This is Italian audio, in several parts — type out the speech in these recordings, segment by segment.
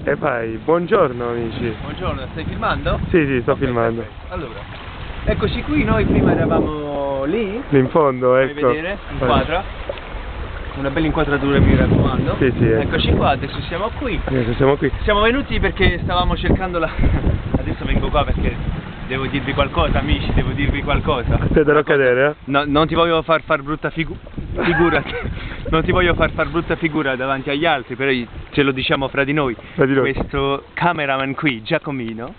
E vai, buongiorno amici. Buongiorno, stai filmando? Sì, sto filmando. Perfetto. Allora, eccoci qui, noi prima eravamo lì. Lì in fondo, Puoi ecco. vedere, inquadra. Una bella inquadratura, mi raccomando. Sì, ecco. Eccoci qua, adesso siamo qui. Adesso siamo qui. Siamo venuti perché stavamo cercando la... Adesso vengo qua perché devo dirvi qualcosa, amici, devo dirvi qualcosa. Te darò cadere, eh? No, non ti voglio far brutta figura. Non ti voglio far brutta figura davanti agli altri, però ce lo diciamo fra di noi. Questo cameraman qui, Giacomino,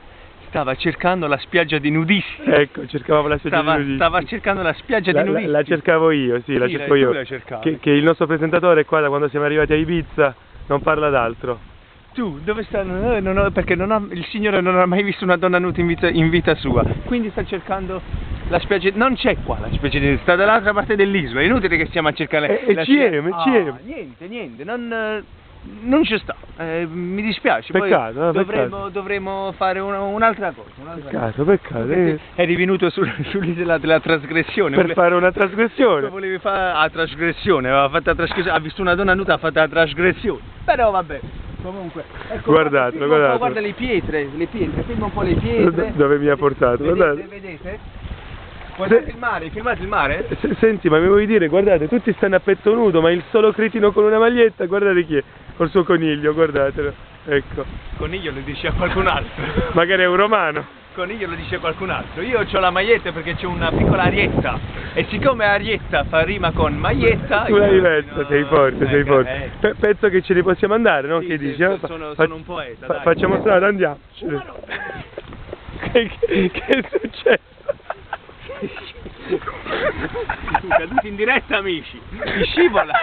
stava cercando la spiaggia di nudisti. Ecco, cercavamo la spiaggia di nudisti. Stava cercando la spiaggia di nudisti. La cercavo io, sì, la cerco io. Che il nostro presentatore qua da quando siamo arrivati a Ibiza non parla d'altro. Tu, dove sta? Perché il signore non ha mai visto una donna nuda in vita sua. Quindi sta cercando la spiaggia. Non c'è qua la spiaggia di nudisti, sta dall'altra parte dell'isola. È inutile che stiamo a cercare la spiaggia. Niente, non ci sta. Mi dispiace. Peccato, poi dovremo fare un'altra cosa. Peccato. Eri venuto sull'isola della trasgressione. Per fare una trasgressione. Volevi fare la trasgressione, aveva fatto la trasgressione, ha visto una donna nuda, ha fatto la trasgressione. Però vabbè. Comunque, ecco, guardatelo. Guarda le pietre, filma un po' le pietre. Dove mi ha portato? Vedete? Guardate il mare, filmate il mare? Senti, ma mi vuoi dire, guardate, tutti stanno a petto nudo, ma il solo cretino con una maglietta, guardate chi è, col suo coniglio, guardatelo, ecco. Coniglio lo dice a qualcun altro. Magari è un romano. Coniglio lo dice a qualcun altro. Io ho la maglietta perché c'è una piccola arietta, e siccome arietta fa rima con maglietta... Tu l'hai messa, sei forte. Penso che ce ne possiamo andare, no? Sì, che dici? Sono un poeta, dai. Facciamo strada, andiamo. Che è successo? Caduti in diretta, amici. Si scivola.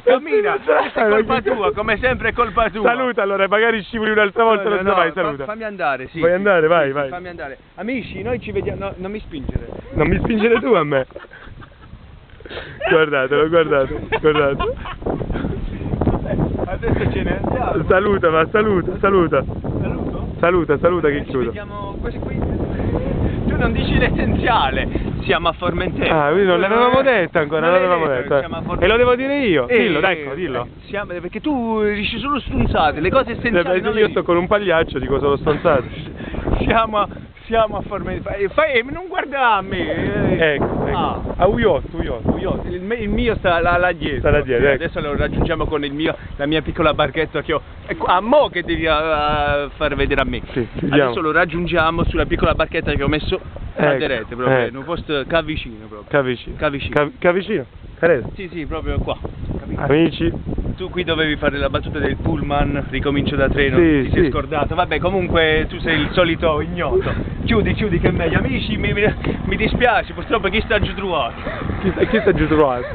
Cammina. Questa è colpa tua, come sempre è colpa tua. Saluta allora, magari scivoli un'altra volta, non vai, saluta. Fammi andare, sì. Vuoi andare? Vai. Fammi andare. Amici, noi ci vediamo. No, non mi spingere. Non mi spingere tu a me. Guardatelo. Adesso ce ne andiamo. Saluta. Saluta che chiudo. Vediamo questi qui. Tu non dici l'essenziale. Siamo a Formentera. Ah, non l'avevamo detto ancora, non l'avevamo detto. E lo devo dire io. Dillo. Perché tu dici solo stronzate, le cose essenziali. Io sto con un pagliaccio, dico solo stronzate. Siamo a Formentera. Non guarda a me. Ecco. A Uiot. Il mio sta là dietro. Ecco. Adesso lo raggiungiamo con la mia piccola barchetta che ho. Ecco, a mo' che devi far vedere a me. Sì, adesso lo raggiungiamo sulla piccola barchetta che ho messo a derete, proprio in un posto vicino proprio. Vicino? Carese? Sì, proprio qua. Amici. Tu qui dovevi fare la battuta del pullman, ricomincio da treno, ti sei scordato. Vabbè, comunque tu sei il solito ignoto. Chiudi che è meglio. Amici, mi dispiace, purtroppo chi sta giù trovato? Chi sta giù trovato?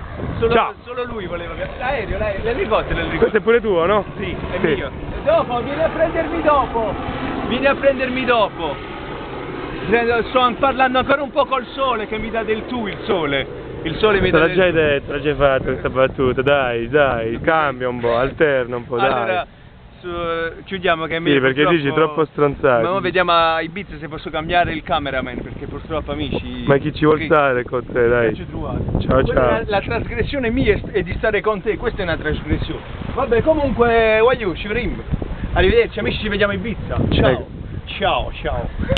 Ciao. Solo lui voleva l'aereo, l'elicottero. Questo è pure tuo, no? Sì, è mio. Dopo, vieni a prendermi dopo. Sto parlando ancora un po' col sole che mi dà del tu il sole. Il sole mi dà del tu. L'ha già fatta questa battuta, dai, cambia un po', alterna un po', dai. Allora, chiudiamo che è meglio. Sì, perché dici troppo stronzate. Ma vediamo a Ibiza se posso cambiare il cameraman, perché purtroppo, amici... Ma chi ci vuol stare con te, dai. Ciao. La trasgressione mia è di stare con te, questa è una trasgressione. Vabbè, comunque, ci vedremo. Arrivederci, amici, ci vediamo a Ibiza. Ciao.